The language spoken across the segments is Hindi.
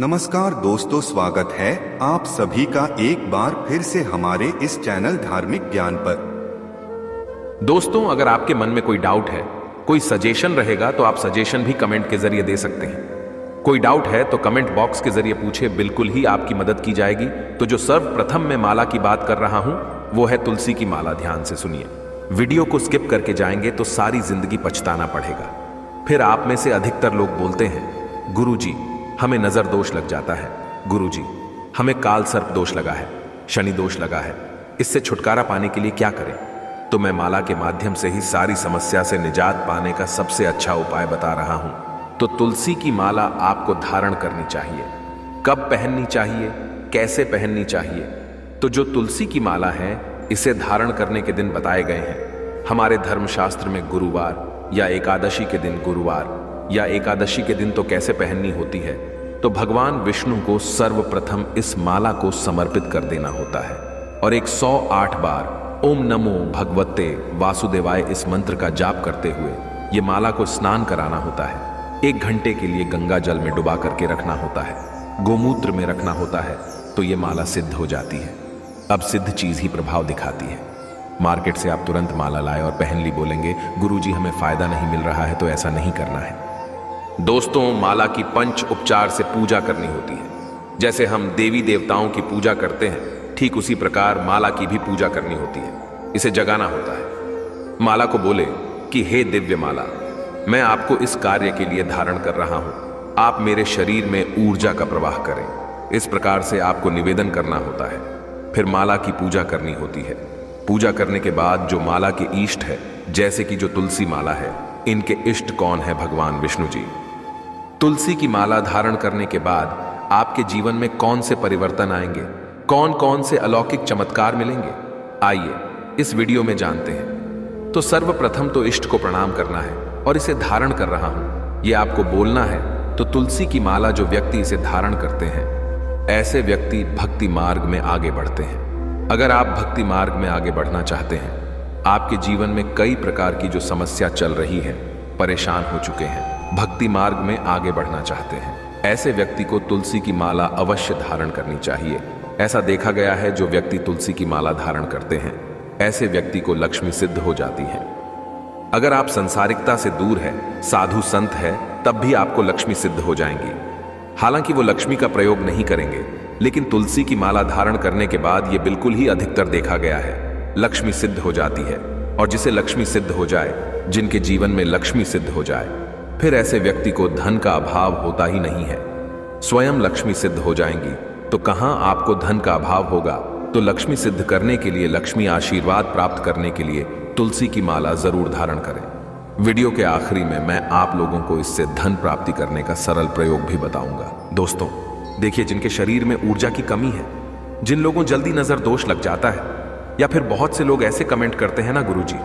नमस्कार दोस्तों, स्वागत है आप सभी का एक बार फिर से हमारे इस चैनल धार्मिक ज्ञान पर। दोस्तों, अगर आपके मन में कोई डाउट है, कोई सजेशन रहेगा तो आप सजेशन भी कमेंट के जरिए दे सकते हैं। कोई डाउट है तो कमेंट बॉक्स के जरिए पूछे, बिल्कुल ही आपकी मदद की जाएगी। तो जो सर्वप्रथम मैं माला की बात कर रहा हूं वो है तुलसी की माला। ध्यान से सुनिए, वीडियो को स्किप करके जाएंगे तो सारी जिंदगी पछताना पड़ेगा। फिर आप में से अधिकतर लोग बोलते हैं, गुरुजी हमें नजर दोष लग जाता है, गुरुजी हमें काल सर्प दोष लगा है, शनि दोष लगा है, इससे छुटकारा पाने के लिए क्या करें। तो मैं माला के माध्यम से ही सारी समस्या से निजात पाने का सबसे अच्छा उपाय बता रहा हूं। तो तुलसी की माला आपको धारण करनी चाहिए। कब पहननी चाहिए, कैसे पहननी चाहिए? तो जो तुलसी की माला है इसे धारण करने के दिन बताए गए हैं हमारे धर्मशास्त्र में। गुरुवार या एकादशी के दिन, गुरुवार या एकादशी के दिन तो कैसे पहननी होती है? तो भगवान विष्णु को सर्वप्रथम इस माला को समर्पित कर देना होता है और 108 बार ओम नमो भगवते वासुदेवाय इस मंत्र का जाप करते हुए ये माला को स्नान कराना होता है। 1 घंटे के लिए गंगा जल में डुबा करके रखना होता है, गोमूत्र में रखना होता है, तो ये माला सिद्ध हो जाती है। अब सिद्ध चीज ही प्रभाव दिखाती है। मार्केट से आप तुरंत माला लाए और पहन ली, बोलेंगे गुरुजी हमें फायदा नहीं मिल रहा है, तो ऐसा नहीं करना है। दोस्तों, माला की पंच उपचार से पूजा करनी होती है। जैसे हम देवी देवताओं की पूजा करते हैं, ठीक उसी प्रकार माला की भी पूजा करनी होती है। इसे जगाना होता है। माला को बोले कि हे दिव्य माला, मैं आपको इस कार्य के लिए धारण कर रहा हूं, आप मेरे शरीर में ऊर्जा का प्रवाह करें। इस प्रकार से आपको निवेदन करना होता है। फिर माला की पूजा करनी होती है। पूजा करने के बाद जो माला के इष्ट है, जैसे कि जो तुलसी माला है, इनके इष्ट कौन है? भगवान विष्णु जी। तुलसी की माला धारण करने के बाद आपके जीवन में कौन से परिवर्तन आएंगे, कौन कौन से अलौकिक चमत्कार मिलेंगे, आइए इस वीडियो में जानते हैं। तो सर्वप्रथम तो इष्ट को प्रणाम करना है और इसे धारण कर रहा हूं, ये आपको बोलना है। तो तुलसी की माला जो व्यक्ति इसे धारण करते हैं, ऐसे व्यक्ति भक्ति मार्ग में आगे बढ़ते हैं। अगर आप भक्ति मार्ग में आगे बढ़ना चाहते हैं, आपके जीवन में कई प्रकार की जो समस्या चल रही है, परेशान हो चुके हैं, भक्ति मार्ग में आगे बढ़ना चाहते हैं, ऐसे व्यक्ति को तुलसी की माला अवश्य धारण करनी चाहिए। ऐसा देखा गया है, जो व्यक्ति तुलसी की माला धारण करते हैं, ऐसे व्यक्ति को लक्ष्मी सिद्ध हो जाती है। अगर आप संसारिकता से दूर है, साधु संत है, तब भी आपको लक्ष्मी सिद्ध हो जाएंगी। हालांकि वो लक्ष्मी का प्रयोग नहीं करेंगे, लेकिन तुलसी की माला धारण करने के बाद ये बिल्कुल ही अधिकतर देखा गया है, लक्ष्मी सिद्ध हो जाती है। और जिसे लक्ष्मी सिद्ध हो जाए, जिनके जीवन में लक्ष्मी सिद्ध हो जाए, फिर ऐसे व्यक्ति को धन का अभाव होता ही नहीं है। स्वयं लक्ष्मी सिद्ध हो जाएंगी। तो कहां आपको धन का अभाव होगा? तो लक्ष्मी सिद्ध करने के लिए, लक्ष्मी आशीर्वाद प्राप्त करने के लिए तुलसी की माला जरूर धारण करें। वीडियो के आखिरी में मैं आप लोगों को इससे धन प्राप्ति करने का सरल प्रयोग भी बताऊंगा। दोस्तों देखिए, जिनके शरीर में ऊर्जा की कमी है, जिन लोगों जल्दी नजर दोष लग जाता है, या फिर बहुत से लोग ऐसे कमेंट करते हैं ना, गुरुजी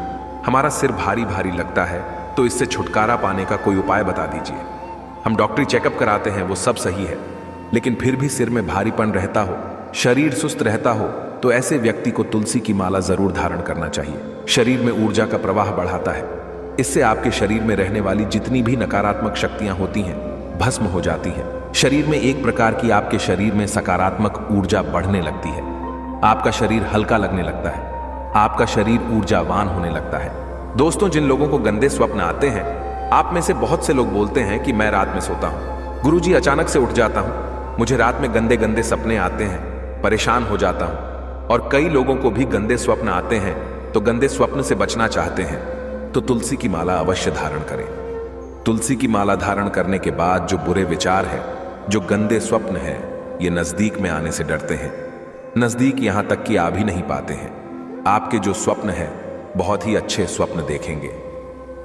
हमारा सिर भारी भारी लगता है, तो इससे छुटकारा पाने का कोई उपाय बता दीजिए। हम डॉक्टरी चेकअप कराते हैं, वो सब सही है, लेकिन फिर भी सिर में भारीपन रहता हो, शरीर सुस्त रहता हो, तो ऐसे व्यक्ति को तुलसी की माला जरूर धारण करना चाहिए। शरीर में ऊर्जा का प्रवाह बढ़ाता है। इससे आपके शरीर में रहने वाली जितनी भी नकारात्मक शक्तियां होती हैं, भस्म हो जाती हैं। शरीर में एक प्रकार की आपके शरीर में सकारात्मक ऊर्जा बढ़ने लगती है। आपका शरीर हल्का लगने लगता है, आपका शरीर ऊर्जावान होने लगता है। दोस्तों, जिन लोगों को गंदे स्वप्न आते हैं, आप में से बहुत से लोग बोलते हैं कि मैं रात में सोता हूं, गुरुजी अचानक से उठ जाता हूं, मुझे रात में गंदे गंदे सपने आते हैं, परेशान हो जाता हूं। और कई लोगों को भी गंदे स्वप्न आते हैं, तो गंदे स्वप्न से बचना चाहते हैं, तो तुलसी की माला अवश्य धारण करें। तुलसी की माला धारण करने के बाद जो बुरे विचार है, जो गंदे स्वप्न है, ये नजदीक में आने से डरते हैं। नजदीक यहां तक कि आ भी नहीं पाते हैं। आपके जो स्वप्न है, बहुत ही अच्छे स्वप्न देखेंगे।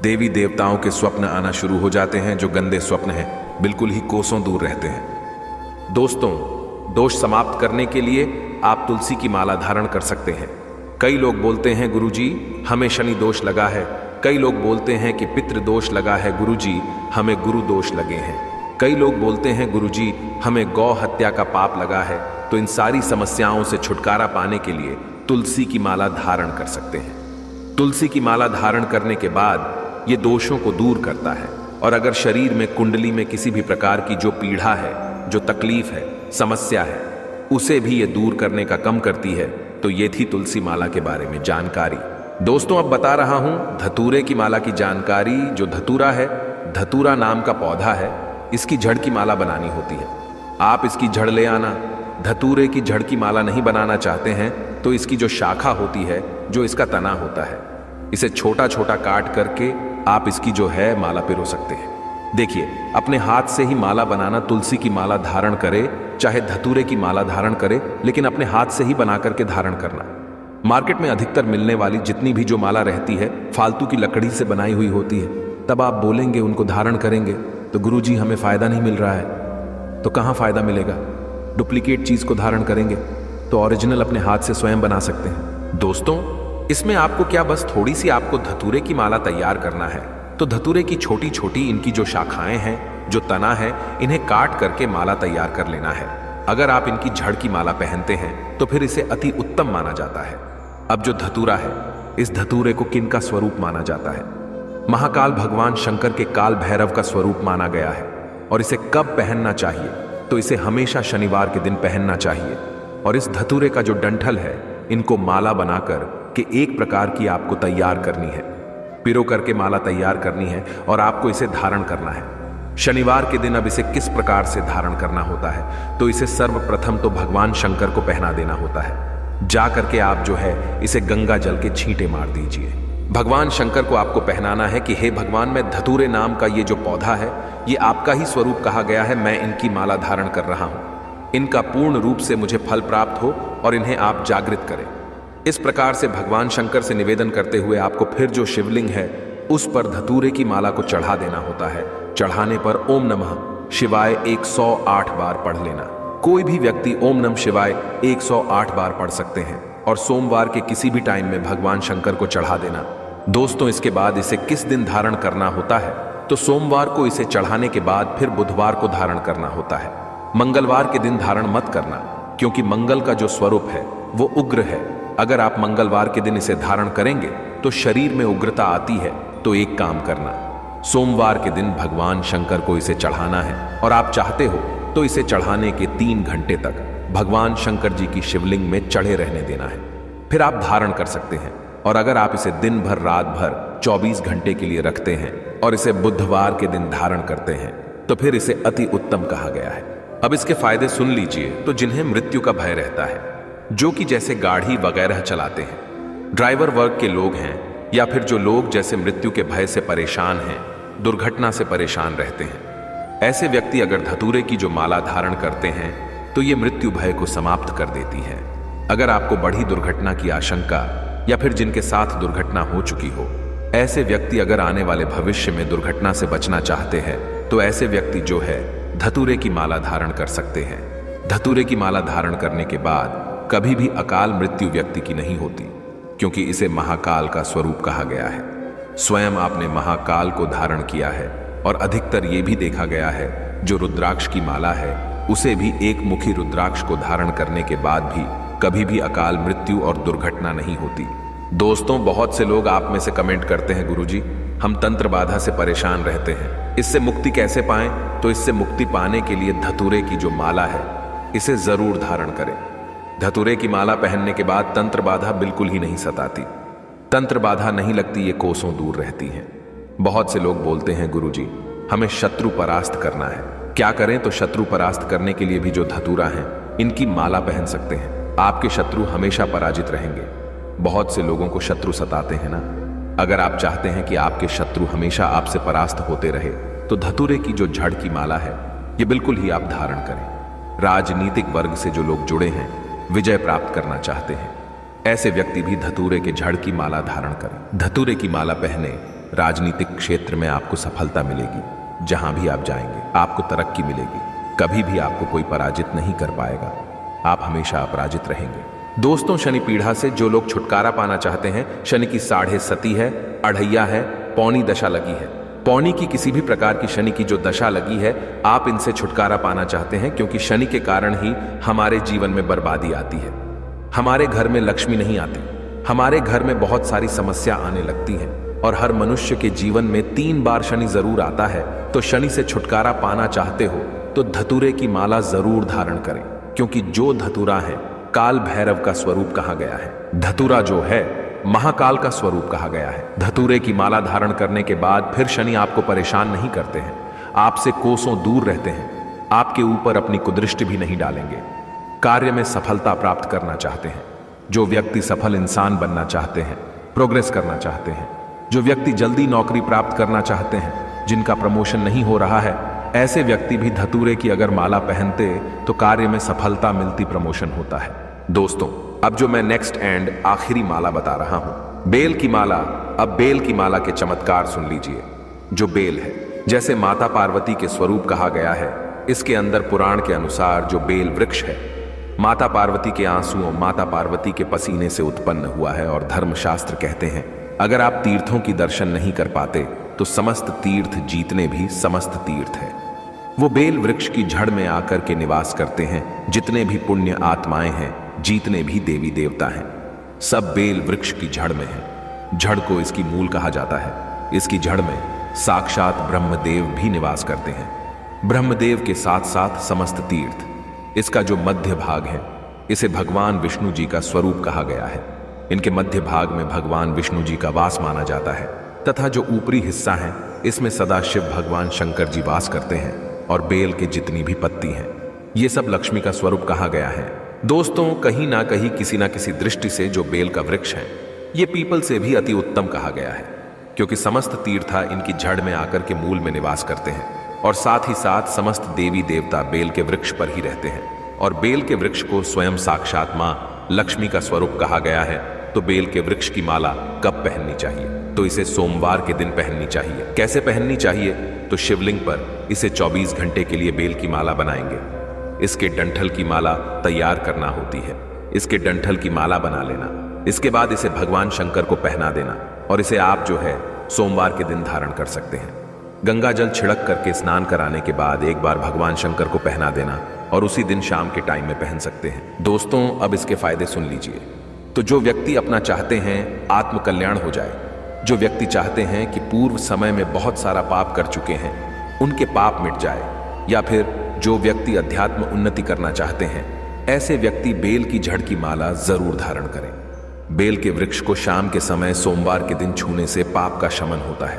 देवी देवताओं के स्वप्न आना शुरू हो जाते हैं। जो गंदे स्वप्न हैं, बिल्कुल ही कोसों दूर रहते हैं। दोस्तों, दोष समाप्त करने के लिए आप तुलसी की माला धारण कर सकते हैं। कई लोग बोलते हैं, गुरुजी हमें शनि दोष लगा है। कई लोग बोलते हैं कि पितृ दोष लगा है, गुरुजी हमें गुरु दोष लगे हैं। कई लोग बोलते हैं, गुरुजी हमें गौ हत्या का पाप लगा है। तो इन सारी समस्याओं से छुटकारा पाने के लिए तुलसी की माला धारण कर सकते हैं। तुलसी की माला धारण करने के बाद ये दोषों को दूर करता है। और अगर शरीर में, कुंडली में किसी भी प्रकार की जो पीड़ा है, जो तकलीफ है, समस्या है, उसे भी ये दूर करने का काम करती है। तो ये थी तुलसी माला के बारे में जानकारी। दोस्तों अब बता रहा हूं धतूरे की माला की जानकारी। जो धतूरा है, धतूरा नाम का पौधा है, इसकी जड़ की माला बनानी होती है। आप इसकी जड़ ले आना। धतूरे की जड़ की माला नहीं बनाना चाहते हैं तो इसकी जो शाखा होती है, जो इसका तना होता है, इसे छोटा छोटा काट करके आप इसकी जो है माला पिरो सकते हैं। देखिए, अपने हाथ से ही माला बनाना। तुलसी की माला धारण करे चाहे धतूरे की माला धारण करे, लेकिन अपने हाथ से ही बना करके धारण करना। मार्केट में अधिकतर मिलने वाली जितनी भी जो माला रहती है फालतू की लकड़ी से बनाई हुई होती है। तब आप बोलेंगे उनको धारण करेंगे तो गुरुजी हमें फायदा नहीं मिल रहा है। तो कहां फायदा मिलेगा? डुप्लीकेट चीज को धारण करेंगे तो ओरिजिनल अपने हाथ से स्वयं बना सकते हैं। दोस्तों इसमें आपको क्या, बस थोड़ी सी आपको धतूरे की माला तैयार करना है। तो धतूरे की छोटी छोटी इनकी जो शाखाएं हैं, जो तना है, इन्हें काट करके माला तैयार कर लेना है। अगर आप इनकी जड़ की माला पहनते हैं तो फिर इसे अति उत्तम माना जाता है। अब जो धतूरा है, इस धतूरे को किन का स्वरूप माना जाता है? महाकाल भगवान शंकर के काल भैरव का स्वरूप माना गया है। और इसे कब पहनना चाहिए? तो इसे हमेशा शनिवार के दिन पहनना चाहिए। और इस धतूरे का जो डंठल है, इनको माला बनाकर के एक प्रकार की आपको तैयार करनी है। पिरो करके माला तैयार करनी है और आपको इसे धारण करना है शनिवार के दिन। अब इसे किस प्रकार से धारण करना होता है? तो इसे सर्वप्रथम तो भगवान शंकर को पहना देना होता है। जा करके आप जो है इसे गंगा जल के छींटे मार दीजिए। भगवान शंकर को आपको पहनाना है कि हे भगवान, मैं धतूरे नाम का ये जो पौधा है, ये आपका ही स्वरूप कहा गया है। मैं इनकी माला धारण कर रहा हूं। इनका पूर्ण रूप से मुझे फल प्राप्त हो और इन्हें आप जागृत करें। इस प्रकार से भगवान शंकर से निवेदन करते हुए आपको फिर जो शिवलिंग है उस पर धतूरे की माला को चढ़ा देना होता है। चढ़ाने पर ओम नमः शिवाय 108 बार पढ़ लेना। कोई भी व्यक्ति ओम नमः शिवाय 108 बार पढ़ सकते हैं और सोमवार के किसी भी टाइम में भगवान शंकर को चढ़ा देना। दोस्तों इसके बाद इसे किस दिन धारण करना होता है? तो सोमवार को इसे चढ़ाने के बाद फिर बुधवार को धारण करना होता है। मंगलवार के दिन धारण मत करना, क्योंकि मंगल का जो स्वरूप है वो उग्र है। अगर आप मंगलवार के दिन इसे धारण करेंगे तो शरीर में उग्रता आती है। तो एक काम करना, सोमवार के दिन भगवान शंकर को इसे चढ़ाना है और आप चाहते हो तो इसे चढ़ाने के 3 घंटे तक भगवान शंकर जी की शिवलिंग में चढ़े रहने देना है। फिर आप धारण कर सकते हैं। और अगर आप इसे दिन भर, रात भर, 24 घंटे के लिए रखते हैं और इसे बुधवार के दिन धारण करते हैं तो फिर इसे अति उत्तम कहा गया है। अब इसके फायदे सुन लीजिए। तो जिन्हें मृत्यु का भय रहता है, जो कि जैसे गाड़ी वगैरह चलाते हैं, ड्राइवर वर्ग के लोग हैं, या फिर जो लोग जैसे मृत्यु के भय से परेशान हैं, दुर्घटना से परेशान रहते हैं, ऐसे व्यक्ति अगर धतूरे की जो माला धारण करते हैं तो ये मृत्यु भय को समाप्त कर देती है। अगर आपको बड़ी दुर्घटना की आशंका या फिर जिनके साथ दुर्घटना हो चुकी हो, ऐसे व्यक्ति अगर आने वाले भविष्य में दुर्घटना से बचना चाहते हैं तो ऐसे व्यक्ति जो है धतूरे की माला धारण कर सकते हैं। धतूरे की माला धारण करने के बाद कभी भी अकाल मृत्यु व्यक्ति की नहीं होती, क्योंकि इसे महाकाल का स्वरूप कहा गया है। स्वयं आपने महाकाल को धारण किया है। और अधिकतर ये भी देखा गया है जो रुद्राक्ष की माला है, उसे भी एक मुखी रुद्राक्ष को धारण करने के बाद भी कभी भी अकाल मृत्यु और दुर्घटना नहीं होती। दोस्तों बहुत से लोग आप में से कमेंट करते हैं, गुरुजी हम तंत्र बाधा से परेशान रहते हैं, इससे मुक्ति कैसे पाएं? तो इससे मुक्ति पाने के लिए धतूरे की जो माला है इसे जरूर धारण करें। धतूरे की माला पहनने के बाद तंत्र बाधा बिल्कुल ही नहीं सताती। तंत्र बाधा नहीं लगती, ये कोसों दूर रहती है। बहुत से लोग बोलते हैं, गुरुजी हमें शत्रु परास्त करना है, क्या करें? तो शत्रु परास्त करने के लिए भी जो धतूरा है इनकी माला पहन सकते हैं। आपके शत्रु हमेशा पराजित रहेंगे। बहुत से लोगों को शत्रु सताते हैं ना। अगर आप चाहते हैं कि आपके शत्रु हमेशा आपसे परास्त होते रहे तो धतूरे की जो जड़ की माला है ये बिल्कुल ही आप धारण करें। राजनीतिक वर्ग से जो लोग जुड़े हैं, विजय प्राप्त करना चाहते हैं, ऐसे व्यक्ति भी धतूरे के जड़ की माला धारण करें। धतूरे की माला पहने राजनीतिक क्षेत्र में आपको सफलता मिलेगी। जहां भी आप जाएंगे आपको तरक्की मिलेगी। कभी भी आपको कोई पराजित नहीं कर पाएगा। आप हमेशा अपराजित रहेंगे। दोस्तों शनि पीढ़ा से जो लोग छुटकारा पाना चाहते हैं, शनि की 7.5 है, अढ़ैया है, पौनी दशा लगी है, पौनी की किसी भी प्रकार की शनि की जो दशा लगी है, आप इनसे छुटकारा पाना चाहते हैं, क्योंकि शनि के कारण ही हमारे जीवन में बर्बादी आती है। हमारे घर में लक्ष्मी नहीं आती, हमारे घर में बहुत सारी समस्या आने लगती है। और हर मनुष्य के जीवन में 3 बार शनि जरूर आता है। तो शनि से छुटकारा पाना चाहते हो तो धतूरे की माला जरूर धारण करें, क्योंकि जो धतूरा है काल भैरव का स्वरूप कहा गया है। धतूरा जो है महाकाल का स्वरूप कहा गया है। धतूरे की माला धारण करने के बाद फिर शनि आपको परेशान नहीं करते हैं, आपसे कोसों दूर रहते हैं, आपके ऊपर अपनी कुदृष्टि भी नहीं डालेंगे। कार्य में सफलता प्राप्त करना चाहते हैं, जो व्यक्ति सफल इंसान बनना चाहते हैं, प्रोग्रेस करना चाहते हैं, जो व्यक्ति जल्दी नौकरी प्राप्त करना चाहते हैं, जिनका प्रमोशन नहीं हो रहा है, ऐसे व्यक्ति भी धतूरे की अगर माला पहनते तो कार्य में सफलता मिलती, प्रमोशन होता है। दोस्तों, अब जो मैं नेक्स्ट एंड आखिरी माला बता रहा हूं, बेल की माला। अब बेल की माला के चमत्कार सुन लीजिए। जो बेल है, जैसे माता पार्वती के स्वरूप कहा गया है, इसके अंदर पुराण के अनुसार जो बेल वृक्ष है माता पार्वती के आंसुओं, माता पार्वती के पसीने से उत्पन्न हुआ है। और धर्मशास्त्र कहते हैं अगर आप तीर्थों की दर्शन नहीं कर पाते तो समस्त तीर्थ जीतने भी समस्त तीर्थ है। वो बेल वृक्ष की जड़ में आकर के निवास करते हैं। जितने भी पुण्य आत्माएं हैं, जीतने भी देवी देवता हैं, सब बेल वृक्ष की जड़ में है। जड़ को इसकी मूल कहा जाता है। इसकी जड़ में साक्षात ब्रह्मदेव भी निवास करते हैं। ब्रह्मदेव के साथ साथ समस्त तीर्थ। इसका जो मध्य भाग है, इसे भगवान विष्णु जी का स्वरूप कहा गया है। इनके मध्य भाग में भगवान विष्णु जी का वास माना जाता है, तथा जो ऊपरी हिस्सा है, इसमें सदा शिव भगवान शंकर जी वास करते हैं। और बेल के जितनी भी पत्ती हैं, ये सब लक्ष्मी का स्वरूप कहा गया है। दोस्तों, कहीं ना कहीं किसी ना किसी दृष्टि से जो बेल का वृक्ष है, ये पीपल से भी अति उत्तम कहा गया है, क्योंकि समस्त तीर्था इनकी जड़ में आकर के मूल में निवास करते हैं। और साथ ही साथ समस्त देवी देवता बेल के वृक्ष पर ही रहते हैं। और बेल के वृक्ष को स्वयं साक्षात मां लक्ष्मी का स्वरूप कहा गया है। तो बेल के वृक्ष की माला कब पहननी चाहिए? तो इसे सोमवार के दिन पहननी चाहिए। कैसे पहननी चाहिए? तो शिवलिंग पर इसे 24 घंटे के लिए बेल की माला बनाएंगे। इसके डंठल की माला तैयार करना होती है। इसके डंठल की माला बना लेना, इसके बाद इसे भगवान शंकर को पहना देना। और इसे आप जो है सोमवार के दिन धारण कर सकते हैं। गंगा जल छिड़क करके स्नान कराने के बाद एक बार भगवान शंकर को पहना देना, और उसी दिन शाम के टाइम में पहन सकते हैं। दोस्तों, अब इसके फायदे सुन लीजिए। तो जो व्यक्ति अपना चाहते हैं आत्म कल्याण हो जाए, जो व्यक्ति चाहते हैं कि पूर्व समय में बहुत सारा पाप कर चुके हैं उनके पाप मिट जाए, या फिर जो व्यक्ति अध्यात्म उन्नति करना चाहते हैं, ऐसे व्यक्ति बेल की जड़ की माला जरूर धारण करें। बेल के वृक्ष को शाम के समय सोमवार के दिन छूने से पाप का शमन होता है,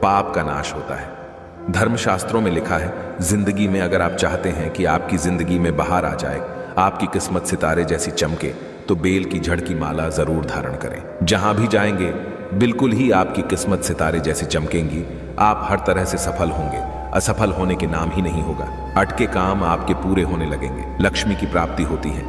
पाप का नाश होता है। धर्मशास्त्रों में लिखा है, जिंदगी में अगर आप चाहते हैं कि आपकी जिंदगी में बाहर आ जाए, आपकी किस्मत सितारे जैसी चमके, तो बेल की जड़ की माला जरूर धारण करें। जहां भी जाएंगे बिल्कुल ही आपकी किस्मत सितारे जैसी चमकेंगी। आप हर तरह से सफल होंगे, असफल होने के नाम ही नहीं होगा। अटके काम आपके पूरे होने लगेंगे, लक्ष्मी की प्राप्ति होती है।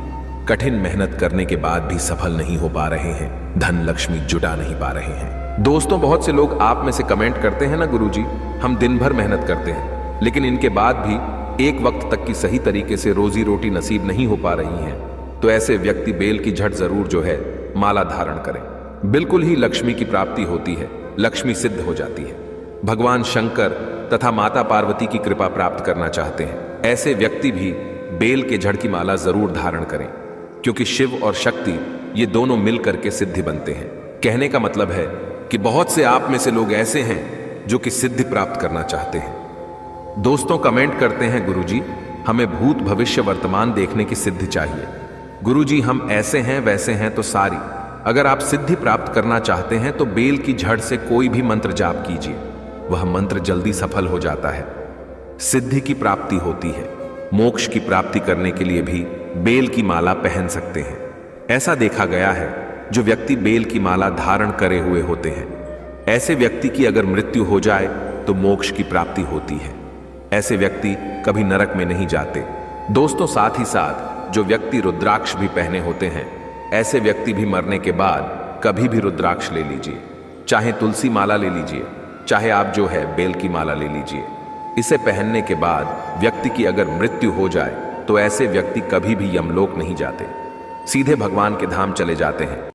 कठिन मेहनत करने के बाद भी सफल नहीं हो पा रहे हैं, धन लक्ष्मी जुटा नहीं पा रहे हैं। दोस्तों, बहुत से लोग आप में से कमेंट करते हैं ना, गुरुजी हम दिन भर मेहनत करते हैं, लेकिन इनके बाद भी एक वक्त तक की सही तरीके से रोजी रोटी नसीब नहीं हो पा रही है। तो ऐसे व्यक्ति बेल की जड़ जरूर जो है माला धारण करें। बिल्कुल ही लक्ष्मी की प्राप्ति होती है, लक्ष्मी सिद्ध हो जाती है। भगवान शंकर तथा माता पार्वती की कृपा प्राप्त करना चाहते हैं, ऐसे व्यक्ति भी बेल के जड़ की माला जरूर धारण करें, क्योंकि शिव और शक्ति ये दोनों मिल करके सिद्धि बनते हैं। कहने का मतलब है कि बहुत से आप में से लोग ऐसे हैं जो कि सिद्धि प्राप्त करना चाहते हैं। दोस्तों, कमेंट करते हैं, गुरुजी हमें भूत भविष्य वर्तमान देखने की सिद्धि चाहिए। गुरुजी हम ऐसे हैं वैसे हैं तो सारी। अगर आप सिद्धि प्राप्त करना चाहते हैं तो बेल की जड़ से कोई भी मंत्र जाप कीजिए, वह मंत्र जल्दी सफल हो जाता है, सिद्धि की प्राप्ति होती है। मोक्ष की प्राप्ति करने के लिए भी बेल की माला पहन सकते हैं। ऐसा देखा गया है, जो व्यक्ति बेल की माला धारण करे हुए होते हैं, ऐसे व्यक्ति की अगर मृत्यु हो जाए तो मोक्ष की प्राप्ति होती है। ऐसे व्यक्ति कभी नरक में नहीं जाते। दोस्तों, साथ ही साथ जो व्यक्ति रुद्राक्ष भी पहने होते हैं, ऐसे व्यक्ति भी मरने के बाद कभी भी रुद्राक्ष ले लीजिए, चाहे तुलसी माला ले लीजिए, चाहे आप जो है बेल की माला ले लीजिए। इसे पहनने के बाद व्यक्ति की अगर मृत्यु हो जाए तो ऐसे व्यक्ति कभी भी यमलोक नहीं जाते, सीधे भगवान के धाम चले जाते हैं।